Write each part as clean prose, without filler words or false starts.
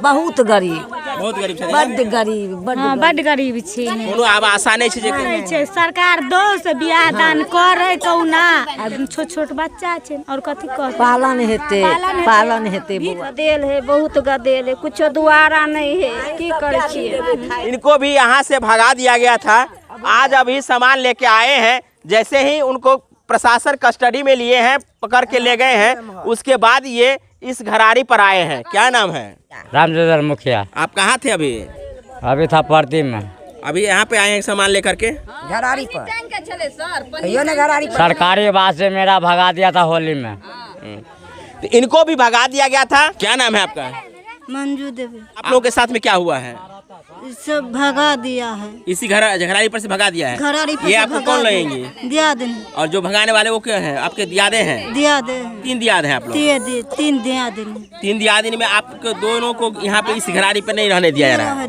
बहुत गरीब बड गरीब बड गरीब छी कोनो आब आशा नहीं छै सरकार दो से बियाह दान करे कौना छोट छोट बच्चा छै और कथि कर पालन हेते बुआ गदेल है बहुत गदेल है कुछ दुआरा नहीं है की करे छिए। इनको भी यहाँ से भगा दिया गया था। आज अभी सामान लेके आए हैं, जैसे ही उनको प्रशासन कस्टडी में लिए हैं, पकड़ के ले गए हैं, उसके बाद ये इस घरारी पर आए हैं। क्या नाम है? रामचंद्र मुखिया। आप कहाँ थे अभी? अभी था पार्टी में। अभी यहाँ पे आए हैं सामान लेकर के घरारी पर सरकारी बात से मेरा भगा दिया था होली में। तो इनको भी भगा दिया गया था। क्या नाम है आपका? मंजू देवी। आप लोगों के साथ में क्या हुआ है? सब भगा दिया है, इसी घरारी पर से भगा दिया है। घरारी पर ये आपको कौन लगेंगे? दियाद है। और जो भगाने वाले वो क्या है? आपके दियादे हैं? दियाद 3 दियाद हैं आप लोग? 3 दियाद 3 दियादिन में आपको दोनों को यहाँ पे इस घरारी पे नहीं रहने दिया जा रहा है।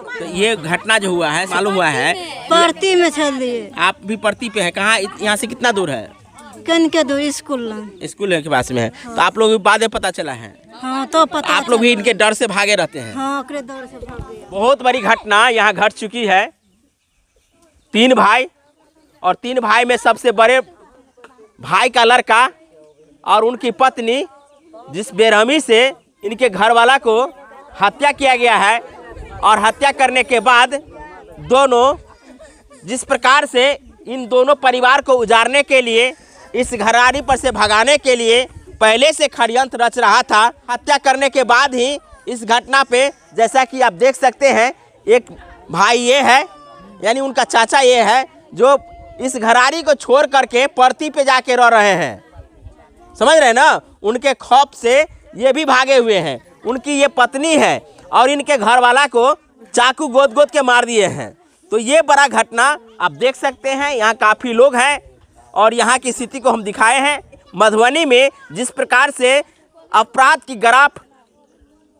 तो ये घटना जो हुआ है, मालूम हुआ है परती में चल दिए। आप भी परती पे है? कहाँ, यहाँ से कितना दूर है? कन के दूर स्कूल के पास में है। तो आप लोग बाद में पता चला है? हाँ तो पता। आप लोग भी इनके डर से भागे रहते हैं? हाँ डर से भागे। बहुत बड़ी घटना यहाँ घट चुकी है। 3 भाई और 3 भाई में सबसे बड़े भाई का लड़का और उनकी पत्नी, जिस बेरहमी से इनके घर वाला को हत्या किया गया है, और हत्या करने के बाद दोनों जिस प्रकार से इन दोनों परिवार को उजाड़ने के लिए, इस घरारी पर से भगाने के लिए पहले से षड्यंत्र रच रहा था। हत्या करने के बाद ही इस घटना पे, जैसा कि आप देख सकते हैं, एक भाई ये है, यानी उनका चाचा ये है, जो इस घरारी को छोड़ करके परती पे जाके रह रहे हैं। समझ रहे हैं ना? उनके खौफ से ये भी भागे हुए हैं। उनकी ये पत्नी है और इनके घर वाला को चाकू गोद गोद के मार दिए हैं। तो ये बड़ा घटना आप देख सकते हैं। यहाँ काफ़ी लोग हैं और यहाँ की स्थिति को हम दिखाए हैं। मधुबनी में जिस प्रकार से अपराध की ग्राफ,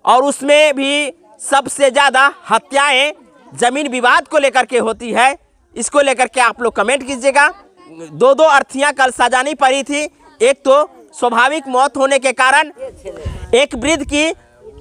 और उसमें भी सबसे ज़्यादा हत्याएं ज़मीन विवाद को लेकर के होती है, इसको लेकर के आप लोग कमेंट कीजिएगा। 2 अर्थियां कल सजानी पड़ी थी। एक तो स्वाभाविक मौत होने के कारण एक वृद्ध की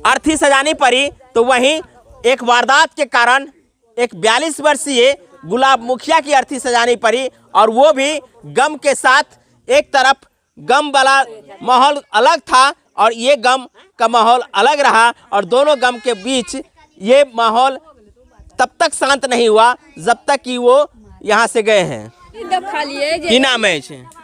अर्थी सजानी पड़ी, तो वहीं एक वारदात के कारण एक 42 वर्षीय गुलाब मुखिया की अर्थी सजानी पड़ी, और वो भी गम के साथ। एक तरफ गम वाला माहौल अलग था और ये गम का माहौल अलग रहा, और दोनों गम के बीच ये माहौल तब तक शांत नहीं हुआ जब तक कि वो यहाँ से गए हैं। की नाम है?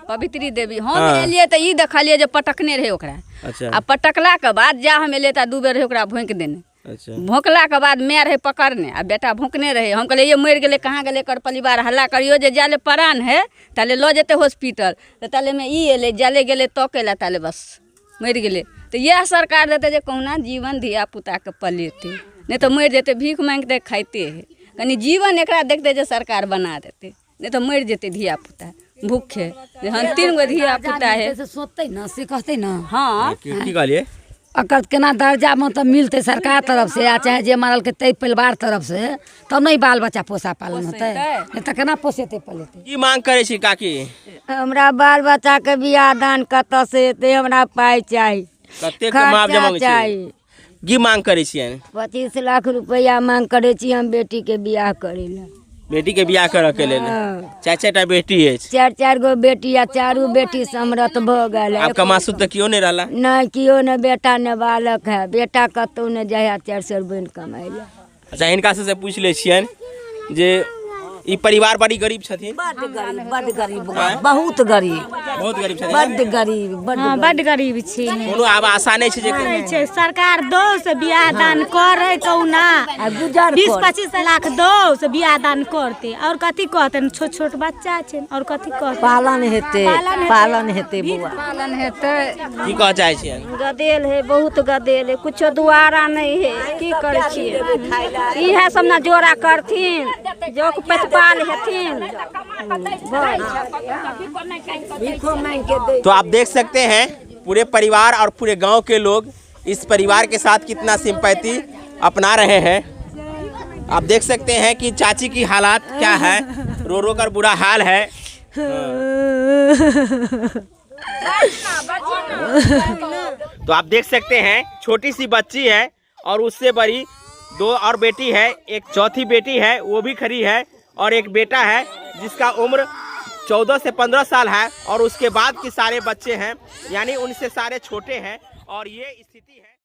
पवित्री देवी। हम एलिए तो ये देखलिए जो पटकने रहे ओकरा। अच्छा। आ पटकला के बाद जा हम एलिए तो 2 बेर रहे ओकरा भोंक देने। अच्छा। भोंकला के बाद मैं रहे पकड़ने, आ बेटा भोंकने रहे। हम कहले ये मर गए, कहाँ गए कर परिवार हल्ला करियो जे जाले परान है ताले लो जेते हॉस्पिटल, तो ताले में ई एले जाले गेले तो केला ताले बस मर गए। तो यह सरकार देते जे कहुना जीवन धिया पुता के पलेते, नहीं तो मर जेते भीख मांगते खाते है। कनी जीवन एकरा देखते जे सरकार बना देते, नहीं तो मर जेते धिया पुता भूखे। हम 3 गो धिया पुता है सोचते ना से कहते ना। हाँ की कहलिए? अकर केना दर्जा मतलब मिलते सरकार तरफ से, या चाहे जे मारल के तय परिवार तरफ से, तब नहीं बाल बच्चा पोसा पालन होते, नहीं तो केना पोसेते पलेते। की मांग करे छी काकी? हमरा बाल बच्चा के बियाह दान कतऽ से हेतै? हमरा पाइ चाही, कतेक मुआवजा मांगे चाही। की मांग करे छियन? 25 लाख रुपया मांग करे छी हम बेटी के बियाह करे ला। बेटी के बियाह करे के लेल? 4 बेटी है? 4 गो बेटी या 4 बेटी समरत भ गेल। आपका मासू तो क्यों नहीं रहला? नहीं कियो ने बेटा ने बालक है। बेटा कतौ ने जाए 400 रुपया कमाई ला। अच्छा, इनका से पूछ ले छियन जे ई परिवार बड़ी गरीब छथिन? बड गरीब बहुत गरीब छथिन? बड गरीब छी। कोनो आब आशा नहीं छै? सरकार दो से बियाह दान करे कौना, 20-25 लाख दो से बियाह दान करते, और कथी कहते? छोट छोट बच्चा छै और कथी कहते? पालन हेते बुआ। पालन हेतै। की कह चाहे छियन? गदेल है बहुत गदेल है, कुछ दुआरा नहीं है। की करे छिए? इहे सब ना जोड़ा करथिन जो पाल हेथिन। तो आप देख सकते हैं पूरे परिवार और पूरे गांव के लोग इस परिवार के साथ कितना सिंपैथी अपना रहे हैं। आप देख सकते हैं कि चाची की हालात क्या है, रो रो कर बुरा हाल है। तो आप देख सकते हैं छोटी सी बच्ची है और उससे बड़ी 2 और बेटी है, एक चौथी बेटी है वो भी खड़ी है, और एक बेटा है जिसका उम्र 14 से 15 साल है, और उसके बाद के सारे बच्चे हैं, यानी उनसे सारे छोटे हैं। और ये स्थिति है।